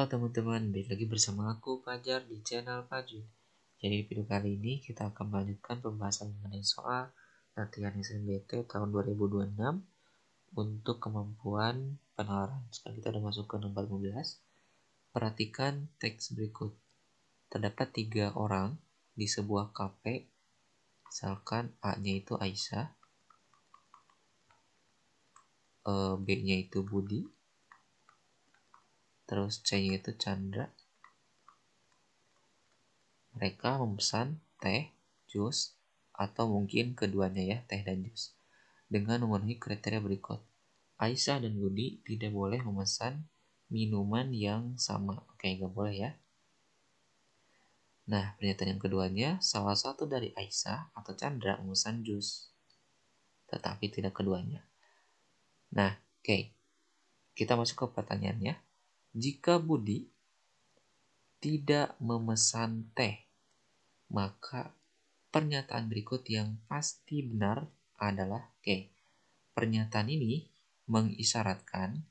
Halo teman-teman, balik lagi bersama aku Fajar di channel Fajun. Jadi di video kali ini kita akan melanjutkan pembahasan mengenai soal latihan SNBT tahun 2026 untuk kemampuan penalaran. Sekarang kita udah masuk ke nomor 15. Perhatikan teks berikut. Terdapat 3 orang di sebuah kafe. Misalkan A-nya itu Aisyah, B-nya itu Budi, terus C-nya itu Chandra. Mereka memesan teh, jus, atau mungkin keduanya ya, teh dan jus, dengan memenuhi kriteria berikut. Aisyah dan Budi tidak boleh memesan minuman yang sama. Oke, nggak boleh ya. Nah, pernyataan yang keduanya, salah satu dari Aisyah atau Chandra memesan jus, tetapi tidak keduanya. Nah, oke. Kita masuk ke pertanyaannya. Jika Budi tidak memesan teh, maka pernyataan berikut yang pasti benar adalah pernyataan ini mengisyaratkan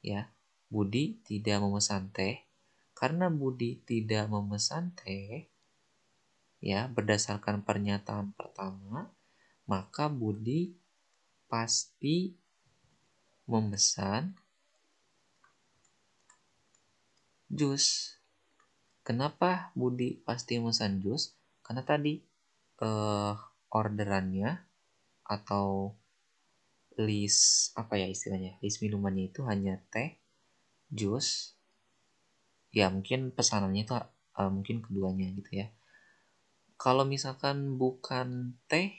ya Budi tidak memesan teh. Karena Budi tidak memesan teh ya berdasarkan pernyataan pertama, maka Budi pasti memesan jus. Kenapa Budi pasti memesan jus? Karena tadi orderannya atau list list minumannya itu hanya teh, jus, ya mungkin pesanannya itu mungkin keduanya gitu ya. Kalau misalkan bukan teh,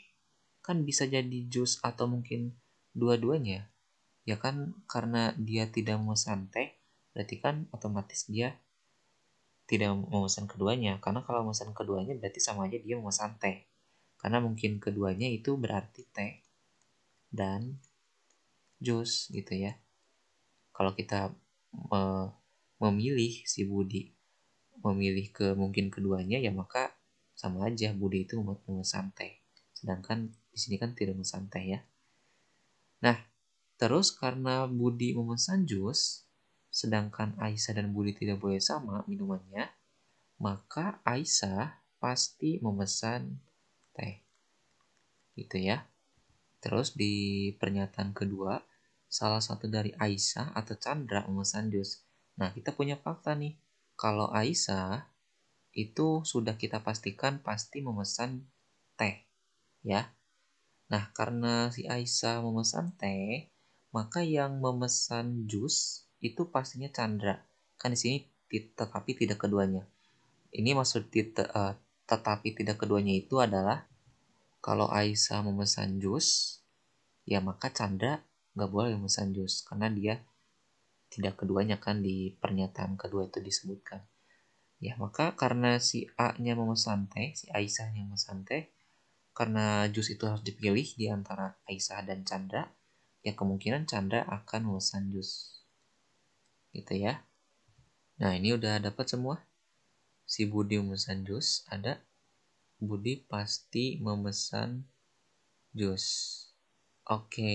kan bisa jadi jus atau mungkin dua-duanya ya kan, karena dia tidak memesan teh berarti kan otomatis dia tidak memesan keduanya, karena kalau memesan keduanya berarti sama aja dia memesan teh, karena mungkin keduanya itu berarti teh dan jus gitu ya. Kalau kita memilih si Budi memilih ke mungkin keduanya ya maka sama aja Budi itu memesan teh, sedangkan di sini kan tidak memesan teh ya. Nah, terus karena Budi memesan jus sedangkan Aisyah dan Budi tidak boleh sama minumannya, maka Aisyah pasti memesan teh gitu ya. Terus di pernyataan kedua, salah satu dari Aisyah atau Chandra memesan jus. Nah, kita punya fakta nih. Kalau Aisyah itu sudah kita pastikan pasti memesan teh, ya. Nah, karena si Aisyah memesan teh, maka yang memesan jus itu pastinya Chandra. Kan di sini tetapi tidak keduanya. Ini maksud tetapi tidak keduanya itu adalah kalau Aisyah memesan jus, ya maka Chandra nggak boleh memesan jus karena dia tidak keduanya kan di pernyataan kedua itu disebutkan. Ya maka karena si A-nya memesan teh, si Aisyahnya memesan teh, karena jus itu harus dipilih di antara Aisyah dan Chandra, ya kemungkinan Chandra akan memesan jus. Gitu ya. Nah ini udah dapat semua. Si Budi memesan jus, ada. Budi pasti memesan jus. Oke.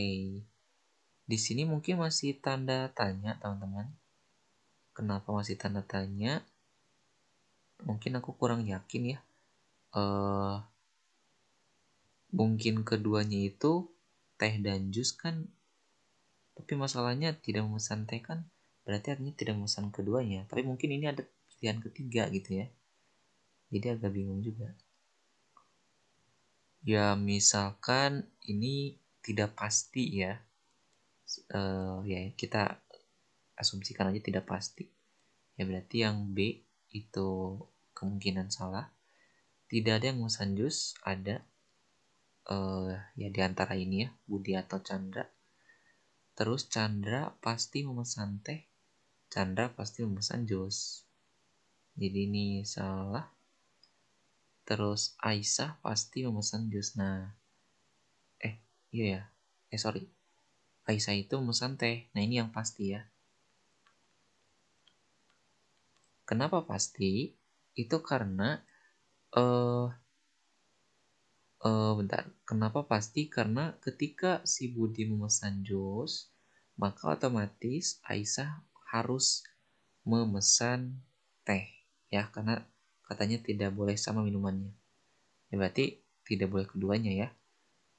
Di sini mungkin masih tanda tanya, teman-teman. Kenapa masih tanda tanya? Mungkin aku kurang yakin ya. Mungkin keduanya itu teh dan jus kan. Tapi masalahnya tidak memesan teh kan. Berarti artinya tidak memesan keduanya. Tapi mungkin ini ada pilihan ketiga gitu ya. Jadi agak bingung juga. Ya misalkan ini tidak pasti ya. Ya kita asumsikan aja tidak pasti. Ya berarti yang B itu kemungkinan salah. Tidak ada yang memesan jus, ada ya diantara ini ya, Budi atau Chandra. Terus Chandra pasti memesan teh, Chandra pasti memesan jus. Jadi ini salah. Terus Aisyah pasti memesan jus. Nah, iya ya. Sorry. Aisyah itu memesan teh. Nah, ini yang pasti ya. Kenapa pasti? Itu karena bentar. Kenapa pasti? Karena ketika si Budi memesan jus, maka otomatis Aisyah harus memesan teh ya, karena katanya tidak boleh sama minumannya. Ya berarti tidak boleh keduanya ya.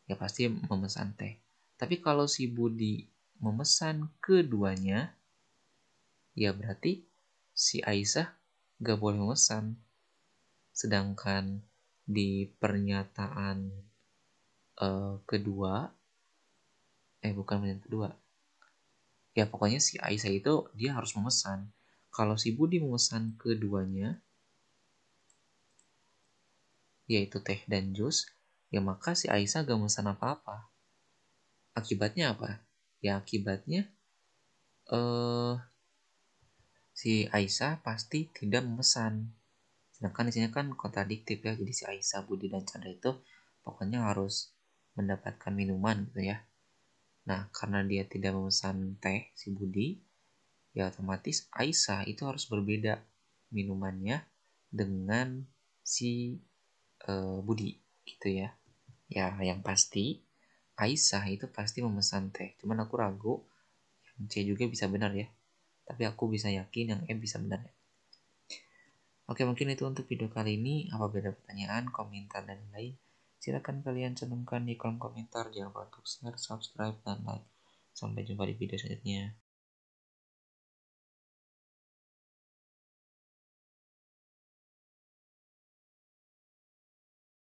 Ya pasti memesan teh. Tapi kalau si Budi memesan keduanya, ya berarti si Aisyah gak boleh memesan. Sedangkan di pernyataan kedua, bukan pernyataan kedua. Ya pokoknya si Aisyah itu dia harus memesan. Kalau si Budi memesan keduanya, yaitu teh dan jus, ya maka si Aisyah gak memesan apa-apa. Akibatnya apa? Ya akibatnya si Aisyah pasti tidak memesan. Sedangkan di sini kan kontradiktif ya. Jadi si Aisyah, Budi, dan Chandra itu pokoknya harus mendapatkan minuman gitu ya. Nah, karena dia tidak memesan teh si Budi, ya otomatis Aisyah itu harus berbeda minumannya dengan si Budi gitu ya. Ya, yang pasti Aisyah itu pasti memesan teh. Cuman aku ragu yang C juga bisa benar ya. Tapi aku bisa yakin yang E bisa benar ya. Oke, mungkin itu untuk video kali ini. Apabila ada pertanyaan, komentar, dan lain, silakan kalian cantumkan di kolom komentar. Jangan lupa untuk share, subscribe, dan like. Sampai jumpa di video selanjutnya.